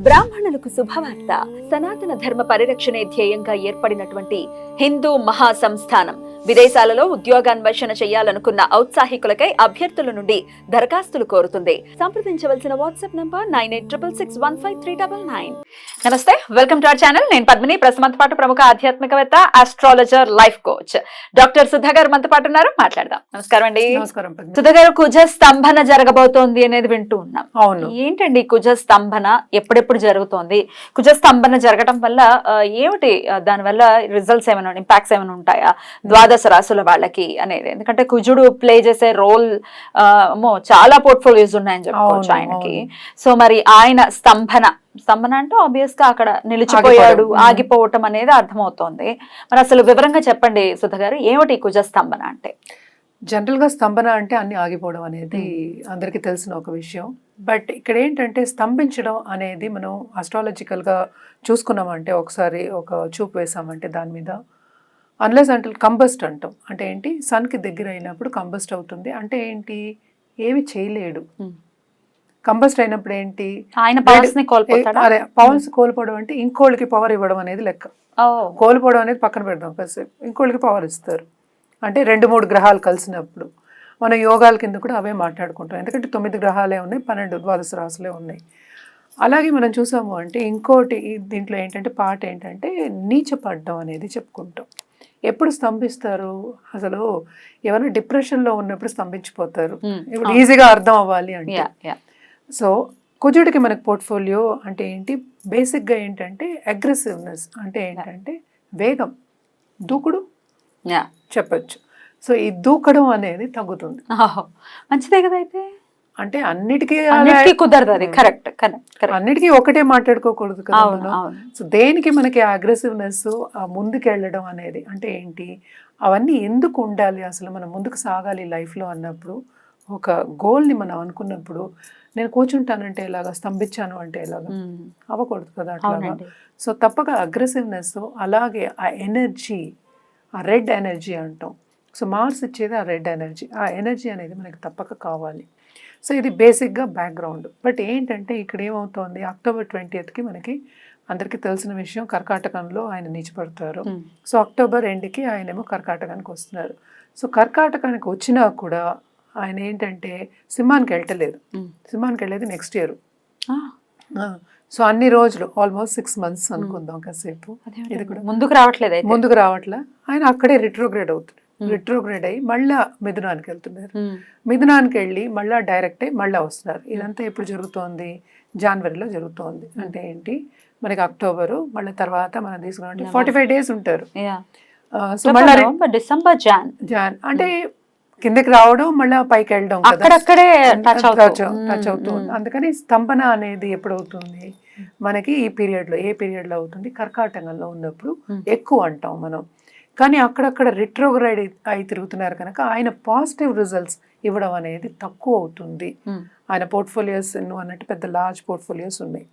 బ్రాహ్మణులకు శుభవార్త. సనాతన ధర్మ పరిరక్షణే ధ్యేయంగా ఏర్పడినటువంటి హిందూ మహాసంస్థానం విదేశాలలో ఉద్యోగాన్వేషణ చేయాలనుకున్న ఔత్సాహికులకై అభ్యర్థుల నుండి దరఖాస్తులు కోరుతుంది. సంప్రదించవలసిన వాట్సాప్ నంబర్ 9866153999. నమస్తే, వెల్కమ్ టు అవర్ ఛానల్. నేను పద్మిని. ప్రస్తుతం పాటు ప్రముఖ ఆధ్యాత్మికవేత్త, astrologer, life coach doctor Sudha గారు మనతో పాటు ఉన్నారు. మాట్లాడదాం. నమస్కారం అండి. నమస్కారం. సుధా గారు, కుజ స్తంభన జరగబోతోంది అనేది వింటూ ఉన్నాం. అవును. ఏంటండి కుజ స్తంభన? ఎప్పుడెప్పుడు జరుగుతోంది? కుజ స్తంభన జరగడం వల్ల ఏమిటి దాని వల్ల రిజల్ట్స్ ఏమైనా, ఇంపాక్ట్స్ ఏమైనా ఉంటాయా ద్వాదశ రాశుల వాళ్ళకి అనేది? ఎందుకంటే కుజుడు ప్లే చేసే రోల్ చాలా పోర్ట్ఫోలియోస్ ఉన్నాయని చెప్పుకోవచ్చు ఆయనకి. సో మరి ఆయన స్తంభన అంటే ఆబ్వియస్ గా అక్కడ నిలిచిపోయాడు, ఆగిపోవటం అనేది అర్థమవుతోంది. మరి అసలు వివరంగా చెప్పండి సుధా గారు, ఏమిటి కుజ స్తంభన అంటే? జనరల్ గా స్తంభన అంటే అన్ని ఆగిపోవడం అనేది అందరికీ తెలిసిన ఒక విషయం. బట్ ఇక్కడ ఏంటంటే స్తంభించడం అనేది మనం అస్ట్రాలజికల్ గా చూసుకున్నామంటే, ఒకసారి ఒక చూపు వేసామంటే దాని మీద, అన్లెస్ అంటే కంబస్ట్ అంటాం. అంటే ఏంటి, సన్ కి దగ్గర అయినప్పుడు కంబస్ట్ అవుతుంది. అంటే ఏంటి, ఏమి చేయలేడు. కంబస్ట్ అయినప్పుడు ఏంటి, ఆయన పవర్స్ ని కోల్పోతాడా? అదే పవర్స్ కోల్పోవడం అంటే ఇంకోళ్ళకి పవర్ ఇవ్వడం అనేది లెక్క. కోల్పోవడం అనేది పక్కన పెడదాం కాసేపు, ఇంకోళ్ళకి పవర్ ఇస్తారు. అంటే 2-3 గ్రహాలు కలిసినప్పుడు మనం యోగాల కింద కూడా అవే మాట్లాడుకుంటాం. ఎందుకంటే 9 గ్రహాలే ఉన్నాయి, 12 ద్వాదశ రాశులే ఉన్నాయి. అలాగే మనం చూసాము అంటే ఇంకోటి దీంట్లో ఏంటంటే పార్ట్ ఏంటంటే నీచపడ్డం అనేది చెప్పుకుంటాం. ఎప్పుడు స్తంభిస్తారు? అసలు ఎవరైనా డిప్రెషన్లో ఉన్నప్పుడు స్తంభించిపోతారు. ఇప్పుడు ఈజీగా అర్థం అవ్వాలి అంటే, సో కుజుడికి మనకు పోర్ట్ఫోలియో అంటే ఏంటి, బేసిక్గా ఏంటంటే అగ్రెసివ్నెస్, అంటే ఏంటంటే వేగం, దూకుడు చెప్పచ్చు. సో ఈ దూకడం అనేది తగ్గుతుంది. మంచిదే కదా. అయితే అంటే అన్నిటికీ కుదరదు అది. Correct correct. అన్నిటికీ ఒకటే మాట్లాడుకోకూడదు కదా. సో దేనికి మనకి అగ్రెసివ్నెస్, ముందుకు వెళ్ళడం అనేది అంటే ఏంటి, అవన్నీ ఎందుకు ఉండాలి, అసలు మనం ముందుకు సాగాలి లైఫ్లో అన్నప్పుడు, ఒక గోల్ని మనం అనుకున్నప్పుడు, నేను కూర్చుంటానంటే ఎలాగా, స్తంభించాను అంటే ఎలాగా, అవ్వకూడదు కదా అట్లాగా. సో తప్పక అగ్రెసివ్నెస్, అలాగే ఆ ఎనర్జీ, ఆ రెడ్ ఎనర్జీ అంటాం. సో మార్స్ ఇచ్చేది ఆ రెడ్ ఎనర్జీ. ఆ ఎనర్జీ అనేది మనకి తప్పక కావాలి. సో ఇది బేసిక్గా బ్యాక్గ్రౌండ్. బట్ ఏంటంటే ఇక్కడ ఏమవుతోంది, అక్టోబర్ 20కి మనకి అందరికీ తెలిసిన విషయం, కర్కాటకంలో ఆయన నీచిపడతారు. సో అక్టోబర్ ఎండ్కి ఆయనేమో కర్కాటకానికి వస్తున్నారు. సో కర్కాటకానికి వచ్చినా కూడా ఆయన ఏంటంటే సింహానికి వెళ్ళలేదు. సింహానికి వెళ్ళేది నెక్స్ట్ ఇయర్. సో అన్ని రోజులు ఆల్మోస్ట్ 6 months అనుకుందాం కాసేపు. ఇది కూడా ముందుకు రావట్లే. ఆయన అక్కడే రిట్రోగ్రేడ్ అవుతుంది. రిట్రోగ్రేడ్ అయ్యి మళ్ళా మిథునానికి వెళ్తున్నారు. మిథునానికి వెళ్ళి మళ్ళా డైరెక్ట్ అయ్యి మళ్ళా వస్తున్నారు. ఇదంతా ఎప్పుడు జరుగుతోంది, జనవరిలో జరుగుతోంది. అంటే ఏంటి, మనకి అక్టోబరు, మళ్ళీ తర్వాత మనం తీసుకున్నాం 45 days ఉంటారు. సో మళ్ళీ డిసెంబర్ జాన్ అంటే కిందకి రావడం, మళ్ళీ పైకి వెళ్ళడం, టచ్ అవుతుంది. అందుకని స్తంభన అనేది ఎప్పుడవుతుంది మనకి, ఈ పీరియడ్లో. ఏ పీరియడ్లో అవుతుంది, కర్కాటకంలో ఉన్నప్పుడు ఎక్కువ అంటాం మనం. కానీ అక్కడక్కడ రిట్రోగ్రైడ్ అయి తిరుగుతున్నారు కనుక ఆయన పాజిటివ్ రిజల్ట్స్ ఇవ్వడం అనేది తక్కువ అవుతుంది. ఆయన పోర్ట్ఫోలియోస్ నువ్వు అన్నట్టు పెద్ద లార్జ్ పోర్ట్ఫోలియోస్ ఉన్నాయి.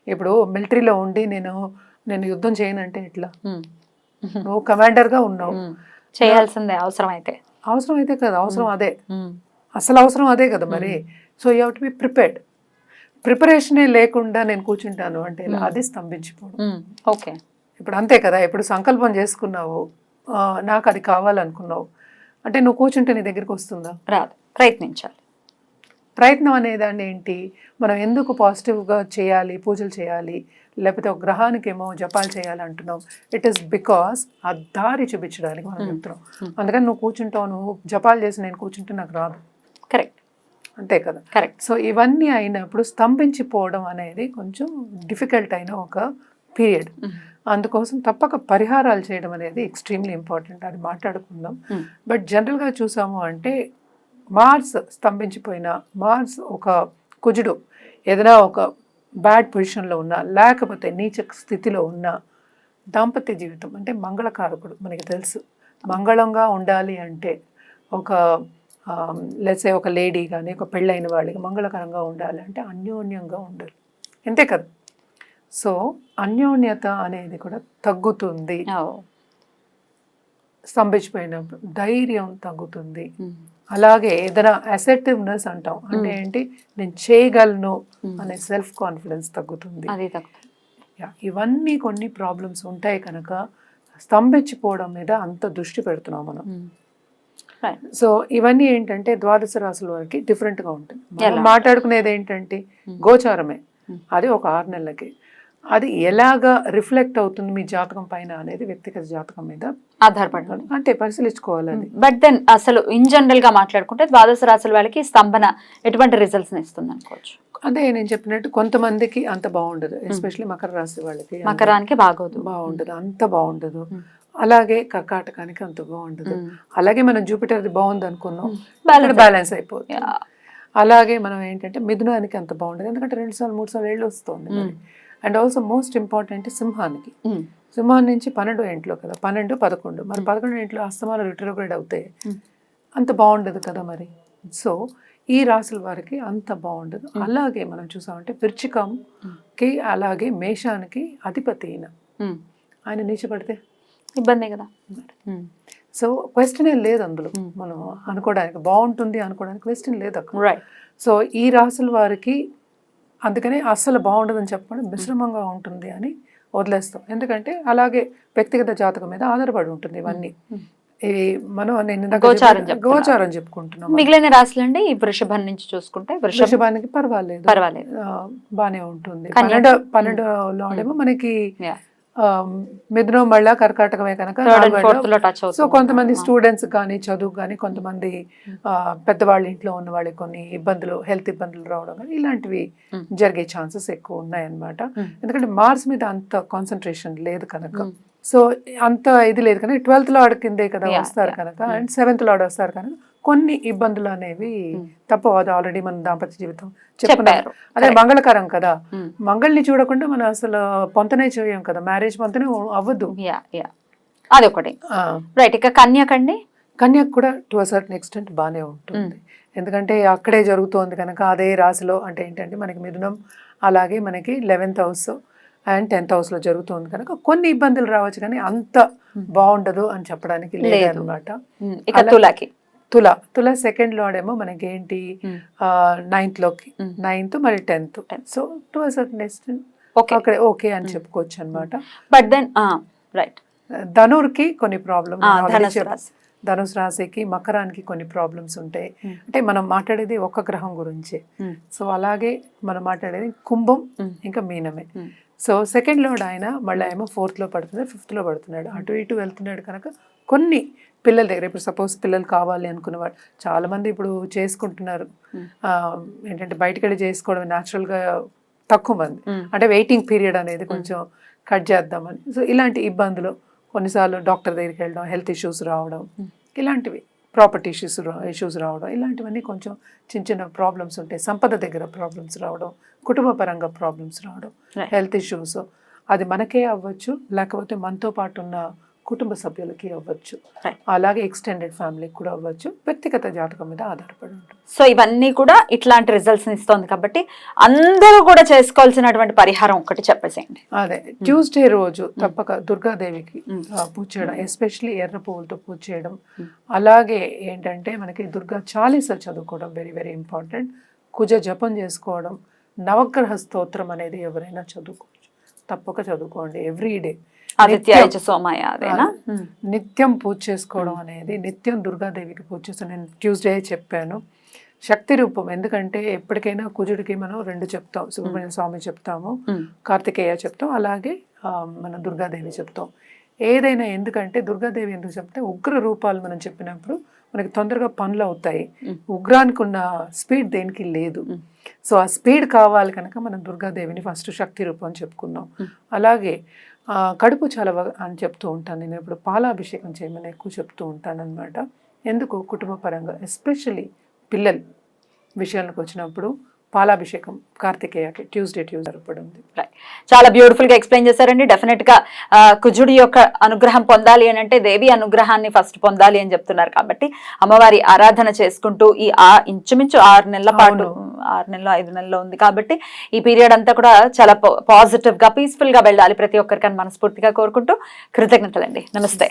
ఇప్పుడు మిలిటరీలో ఉండి నేను యుద్ధం చేయనంటే ఎట్లా, నువ్వు కమాండర్గా ఉన్నావు, చేయాల్సిందే అవసరం అయితే కదా, అవసరం అదే, అసలు అవసరం అదే కదా మరి. So you have to be prepared. ప్రిపరేషనే లేకుండా నేను కూర్చుంటాను అంటే అది స్తంభించిపోవడం. ఓకే, ఇప్పుడు అంతే కదా. ఇప్పుడు సంకల్పం చేసుకున్నావు, నాకు అది కావాలనుకున్నావు అంటే నువ్వు కూర్చుంటే నీ దగ్గరికి వస్తుందా? రాదు. ప్రయత్నించాలి. ప్రయత్నం అనేదాన్ని ఏంటి, మనం ఎందుకు పాజిటివ్గా చేయాలి, పూజలు చేయాలి, లేకపోతే ఒక గ్రహానికి ఏమో జపాలు చేయాలి అంటున్నాం. ఇట్ ఈస్ బికాస్ ఆ దారి చూపించడానికి మనం చెప్తున్నాం. అందుకని నువ్వు కూర్చుంటావు, నువ్వు జపాలు చేసి నేను కూర్చుంటే నాకు రాదు. కరెక్ట్, అంతే కదా. కరెక్ట్. సో ఇవన్నీ అయినప్పుడు స్తంభించిపోవడం అనేది కొంచెం డిఫికల్ట్ అయిన ఒక పీరియడ్. అందుకోసం తప్పక పరిహారాలు చేయడం అనేది ఎక్స్ట్రీమ్లీ ఇంపార్టెంట్. అది మాట్లాడుకుందాం. బట్ జనరల్గా చూసాము అంటే మార్స్ స్తంభించిపోయిన, మార్స్ ఒక కుజుడు ఏదైనా ఒక బ్యాడ్ పొజిషన్లో ఉన్నా, లేకపోతే నీచ స్థితిలో ఉన్న, దాంపత్య జీవితం అంటే మంగళకారకుడు మనకి తెలుసు. మంగళంగా ఉండాలి అంటే ఒక లెట్స్ సే ఒక లేడీ కానీ ఒక పెళ్ళైన వాళ్ళకి మంగళకరంగా ఉండాలి అంటే అన్యోన్యంగా ఉండాలి, అంతే కదా. సో అన్యోన్యత అనేది కూడా తగ్గుతుంది స్తంభించిపోయినప్పుడు. ధైర్యం తగ్గుతుంది, అలాగే ఏదైనా అసెప్టివ్నెస్ అంటాం, అంటే ఏంటి, నేను చేయగలను అనే సెల్ఫ్ కాన్ఫిడెన్స్ తగ్గుతుంది. అది తక్కువ. ఇవన్నీ కొన్ని ప్రాబ్లమ్స్ ఉంటాయి కనుక స్తంభించిపోవడం మీద అంత దృష్టి పెడుతున్నాం మనం. సో ఇవన్నీ ఏంటంటే ద్వాదశ రాశుల వారికి డిఫరెంట్గా ఉంటుంది. మనం మాట్లాడుకునేది ఏంటంటే గోచారమే, అది ఒక 6 నెలలకి. అది ఎలాగా రిఫ్లెక్ట్ అవుతుంది మీ జాతకం పైన అనేది వ్యక్తిగత జాతకం మీద ఆధారపడాలి, అంటే పరిశీలించుకోవాలి అది. బట్ దెన్ అసలు ఇన్ జనరల్ గా మాట్లాడుకుంటే ద్వాదశ రాశుల వాళ్ళకి స్తంభన ఎటువంటి రిజల్ట్స్ ఇస్తుంది అనుకోవచ్చు? అదే నేను చెప్పినట్టు కొంతమందికి అంత బాగుండదు, ఎస్పెషల్లీ మకర రాశి వాళ్ళకి మకరానికి బాగుండదు, అంత బాగుండదు. అలాగే కర్కాటకానికి అంత బాగుండదు. అలాగే మనం జూపిటర్ బాగుంది అనుకున్నాం, బ్యాలెన్స్ అయిపోతుంది. అలాగే మనం ఏంటంటే మిథునానికి అంత బాగుండదు, ఎందుకంటే 2 సార్లు 3 సార్లు ఏళ్ళు వస్తుంది. అండ్ ఆల్సో మోస్ట్ ఇంపార్టెంట్ సింహానికి, సింహాన్ నుంచి 12 ఇంట్లో కదా, 12, 11, మరి 11 ఇంట్లో అస్తమాలు రిట్రోగ్రేడ్ అవుతాయి, అంత బాగుండదు కదా మరి. సో ఈ రాశుల వారికి అంత బాగుండదు. అలాగే మనం చూసామంటే వృశ్చికంకి అలాగే మేషానికి అధిపతి ఆయన నీచపడితే ఇబ్బంది కదా. సో క్వశ్చన్ ఏం లేదు అందులో, మనం అనుకోవడానికి బాగుంటుంది అనుకోవడానికి క్వశ్చన్ లేదు అక్కడ. సో ఈ రాశుల వారికి అందుకనే అస్సలు బాగుండదని చెప్పడం మిశ్రమంగా ఉంటుంది అని వదిలేస్తాం, ఎందుకంటే అలాగే వ్యక్తిగత జాతకం మీద ఆధారపడి ఉంటుంది ఇవన్నీ. ఇవి మనం గోచారం చెప్పుకుంటున్నాం. మిగిలిన రాశులు అండి ఈ వృషభం నుంచి చూసుకుంటే వృషభానికి పర్వాలేదు, బానే ఉంటుంది. 12 మనకి మిథునం మళ్ళా కర్కాటకమే కనుక. సో కొంతమంది స్టూడెంట్స్ కానీ చదువు కానీ, కొంతమంది పెద్దవాళ్ళ ఇంట్లో ఉన్న వాళ్ళకి కొన్ని ఇబ్బందులు, హెల్త్ ఇబ్బందులు రావడం కానీ ఇలాంటివి జరిగే ఛాన్సెస్ ఎక్కువ ఉన్నాయన్నమాట. ఎందుకంటే మార్స్ మీద అంత కాన్సన్ట్రేషన్ లేదు కనుక, సో అంత ఇది లేదు కనుక 12th లార్డ్ కిందే కదా వస్తారు కనుక, అండ్ 7th లార్డ్ వస్తారు కనుక కొన్ని ఇబ్బందులు అనేవి తప్పవు. అది ఆల్రెడీ మన దాంపత్య జీవితం చెప్పారు, అదే మంగళకరం కదా. మంగళని చూడకుండా మనం అసలు పొంతనే చేయం కదా, మ్యారేజ్ పొంతనే అవ్వదు. అదొకటి. రైట్. ఇక కన్యకండి, కన్యకు కూడా టు అ సర్టన్ ఎక్స్టెంట్ బాగానే ఉంటుంది, ఎందుకంటే అక్కడే జరుగుతోంది కనుక. అదే రాశిలో అంటే ఏంటంటే మనకి మిథునం, అలాగే మనకి 11th హౌస్ అండ్ 10th హౌస్లో జరుగుతుంది కనుక కొన్ని ఇబ్బందులు రావచ్చు, కానీ అంత బాగుండదు అని చెప్పడానికి లేదు అనమాట. తుల సెకండ్ లార్డ్ ఏమో మనకి ఏంటి 9th లోకి, 9th మరి 10th. So to a certain extent అక్కడ ఓకే అని చెప్పుకోవచ్చు అనమాట. బట్ దెన్ రైట్, ధనుర్కి కొన్ని ప్రాబ్లమ్, ధనుసు రాశికి మకరానికి కొన్ని ప్రాబ్లమ్స్ ఉంటాయి. అంటే మనం మాట్లాడేది ఒక గ్రహం గురించి. సో అలాగే మనం మాట్లాడేది కుంభం ఇంకా మీనమే. సో సెకండ్ లార్డ్ ఆయన మళ్ళీ ఏమో 4th లో పడుతున్నాడు, 5th లో పడుతున్నాడు, అటు ఇటు వెళ్తున్నాడు కనుక కొన్ని పిల్లల దగ్గర, ఇప్పుడు సపోజ్ పిల్లలు కావాలి అనుకునేవాడు చాలా మంది ఇప్పుడు చేసుకుంటున్నారు, ఏంటంటే బయటకు వెళ్ళి చేసుకోవడం న్యాచురల్గా తక్కువ మంది, అంటే వెయిటింగ్ పీరియడ్ అనేది కొంచెం కట్ చేద్దామని. సో ఇలాంటి ఇబ్బందులు కొన్నిసార్లు డాక్టర్ దగ్గరికి వెళ్ళడం, హెల్త్ ఇష్యూస్ రావడం, ఇలాంటివి ప్రాపర్టీ ఇష్యూస్ రావడం, ఇలాంటివన్నీ కొంచెం చిన్న చిన్న ప్రాబ్లమ్స్ ఉంటాయి. సంపద దగ్గర ప్రాబ్లమ్స్ రావడం, కుటుంబ పరంగా ప్రాబ్లమ్స్ రావడం, హెల్త్ ఇష్యూస్, అది మనకే అవ్వచ్చు, లేకపోతే మనతో పాటు ఉన్న కుటుంబ సభ్యులకి అవ్వచ్చు, అలాగే ఎక్స్టెండెడ్ ఫ్యామిలీకి కూడా అవ్వచ్చు. వ్యక్తిగత జాతకం మీద ఆధారపడి ఉంటుంది. సో ఇవన్నీ కూడా ఇట్లాంటి రిజల్ట్స్ ఇస్తుంది కాబట్టి అందరూ కూడా చేసుకోవాల్సినటువంటి పరిహారం ఒకటి చెప్పేసేయండి. అదే ట్యూస్డే రోజు తప్పక దుర్గాదేవికి పూజ చేయడం, ఎస్పెషలీ ఎర్ర పువ్వులతో పూజ చేయడం. అలాగే ఏంటంటే మనకి దుర్గా చాలీసా చదువుకోవడం వెరీ వెరీ ఇంపార్టెంట్. కుజ జపం చేసుకోవడం, నవగ్రహ స్తోత్రం అనేది ఎవరైనా చదువుకోవచ్చు, తప్పక చదువుకోండి ఎవ్రీడే. నిత్యం పూజ చేసుకోవడం అనేది, నిత్యం దుర్గాదేవికి పూజ చేస్తాను. నేను ట్యూస్డే చెప్పాను శక్తి రూపం, ఎందుకంటే ఎప్పటికైనా కుజుడికి మనం 2 చెప్తాం, సుబ్రహ్మణ్య స్వామి చెప్తాము, కార్తికేయ చెప్తాం, అలాగే మన దుర్గాదేవి చెప్తాం. ఏదైనా ఎందుకంటే దుర్గాదేవి ఎందుకు చెప్తే ఉగ్ర రూపాలు మనం చెప్పినప్పుడు మనకి తొందరగా పనులు అవుతాయి. ఉగ్రానికి ఉన్న స్పీడ్ దేనికి లేదు. సో ఆ స్పీడ్ కావాలి కనుక మనం దుర్గాదేవిని ఫస్ట్ శక్తి రూపం చెప్పుకున్నాం. అలాగే కడుపు చలవ అని చెప్తూ ఉంటాను నేను, ఇప్పుడు పాలాభిషేకం చేయమని ఎక్కువ చెప్తూ ఉంటాను అనమాట. ఎందుకు, కుటుంబ పరంగా ఎస్పెషల్లీ పిల్లల విషయాలకు వచ్చినప్పుడు పాలాభిషేకం కార్తికేయకి ట్యూస్డే జరపడింది. చాలా బ్యూటిఫుల్ గా ఎక్స్ప్లెయిన్ చేశారండి. డెఫినెట్ గా కుజుడి యొక్క అనుగ్రహం పొందాలి అని అంటే దేవి అనుగ్రహాన్ని ఫస్ట్ పొందాలి అని చెప్తున్నారు కాబట్టి అమ్మవారి ఆరాధన చేసుకుంటూ ఈ ఇంచుమించు 6 నెలల పాటు 6 నెలలు 5 నెలలు ఉంది కాబట్టి ఈ పీరియడ్ అంతా కూడా చాలా పాజిటివ్ గా పీస్ఫుల్ గా వెళ్ళాలి ప్రతి ఒక్కరికని మనస్ఫూర్తిగా కోరుకుంటూ కృతజ్ఞతలండి. నమస్తే.